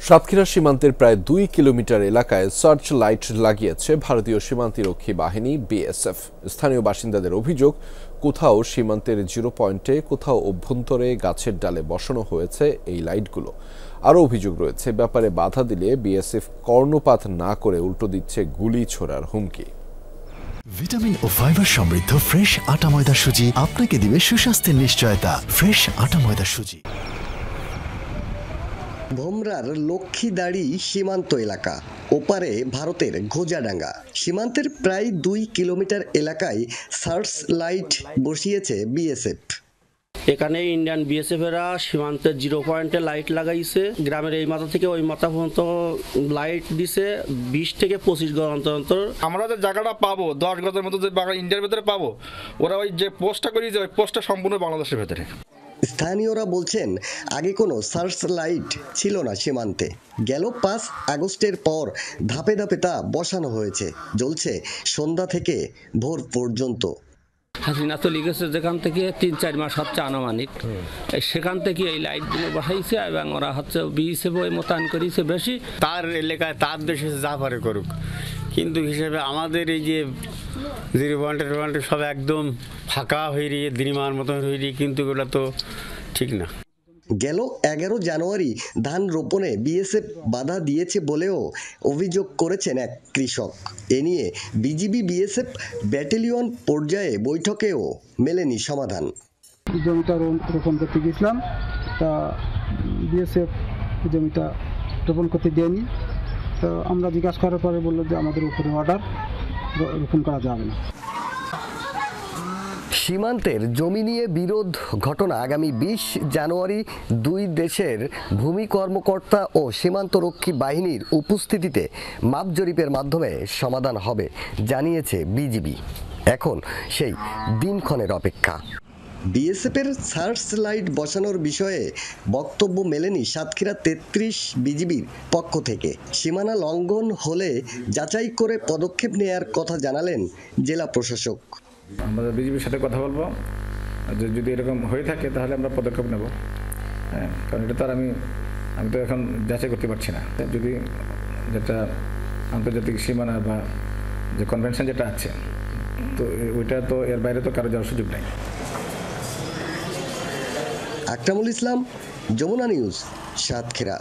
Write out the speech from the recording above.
সাতক্ষীরা সীমান্তের প্রায় ২ কিলোমিটার এলাকায় সার্চ লাইট লাগিয়েছে ভারতীয় সীমান্তরক্ষী বাহিনী বিএসএফ। স্থানীয় বাসিন্দাদের অভিযোগ, কোথাও সীমান্তের জিরো পয়েন্টে, কোথাও অভ্যন্তরে গাছের ডালে বসানো হয়েছে এই লাইটগুলো। আরও অভিযোগ রয়েছে, ব্যাপারে বাধা দিলে বিএসএফ কর্ণপাত না করে উল্টো দিচ্ছে গুলি ছোড়ার হুমকি। ভিটামিন ও ফাইবার সমৃদ্ধ ফ্রেশ আটা ময়দা সুজি আপনাকে দিবে সুস্বাস্থ্যের নিশ্চয়তা। ফ্রেশ আটা ময়দা সুজি। ভোমরার লক্ষ্মীদাড়ি সীমান্ত এলাকা, ওপারে ভারতের ঘোজাডাঙ্গা। সীমান্তের প্রায় ২ কিলোমিটার এলাকায় সার্চ লাইট বসিয়েছে বিএসএফ। এখানে ইন্ডিয়ান বিএসএফ এরা সীমান্তের জিরো পয়েন্টে লাইট লাগাইছে। গ্রামের এই মাথা থেকে ওই মাথা পর্যন্ত লাইট দিছে ২০ থেকে ২৫ গজ অন্তর অন্তর। আমরা যে জায়গাটা পাবো ১০ গজের মতো যে ইন্ডিয়ার ভেতরে পাবো, ওরা ওই যে পোস্টটা করিয়েছে ওই পোস্টটা সম্পূর্ণ বাংলাদেশের ভেতরে। স্থানীয়রা বলছেন, আগে কোনো সার্চ লাইট ছিল না সীমান্তে। গেল ৫ আগস্টের পর ধাপে ধাপে তা বসানো হয়েছে। জ্বলছে সন্ধ্যা থেকে ভোর পর্যন্ত। হাসিনা তো লিখেছে যেখান থেকে ৩-৪ মাস হচ্ছে আনুমানিক, সেখান থেকে এই লাইটগুলো বসাইছে এবং ওরা হচ্ছে বিএসএফ মোতায়েন করেছে বেশি। তার এলাকায় তার দেশে যা পারে করুক, কিন্তু হিসেবে আমাদের এই যে জিরো পয়েন্টে সব একদম ফাঁকা হয়ে গিয়ে দিনিমার মতন হয়ে গিয়ে, কিন্তু এগুলো তো ঠিক না। গেল ১১ জানুয়ারি ধান রোপণে বিএসএফ বাধা দিয়েছে বলেও অভিযোগ করেছেন এক কৃষক। এ নিয়ে বিজিবি বিএসএফ ব্যাটালিয়ন পর্যায়ে বৈঠকেও মেলেনি সমাধান। জমিটা রোপণ করতে গিয়েছিলাম, তা বিএসএফ জমিটা রোপণ করতে দেয়নি। তো আমরা জিজ্ঞাসা করার পরে বললো যে আমাদের উপরে অর্ডার, রোপণ করা যাবে না। সীমান্তের জমি নিয়ে বিরোধ ঘটনা আগামী ২০ জানুয়ারি দুই দেশের ভূমি কর্মকর্তা ও সীমান্তরক্ষী বাহিনীর উপস্থিতিতে মাপ জরিপের মাধ্যমে সমাধান হবে জানিয়েছে বিজিবি। এখন সেই দিনক্ষণের অপেক্ষা। বিএসএফের সার্চ লাইট বসানোর বিষয়ে বক্তব্য মেলেনি সাতক্ষীরা ৩৩ বিজিবির পক্ষ থেকে। সীমানা লঙ্ঘন হলে যাচাই করে পদক্ষেপ নেয়ার কথা জানালেন জেলা প্রশাসক। আমরা বিজিবির সাথে কথা বলবো, যদি এরকম হয়ে থাকে তাহলে আমরা পদক্ষেপ নেব। হ্যাঁ, কারণ এটা তো আর আমি তো এখন যাচাই করতে পারছি না। যদি যেটা আন্তর্জাতিক সীমানা বা যে কনভেনশন যেটা আছে, তো ওইটা তো এর বাইরে তো কারো যাওয়ার সুযোগ নেই। আকরামুল ইসলাম, যমুনা নিউজ, সাতক্ষীরা।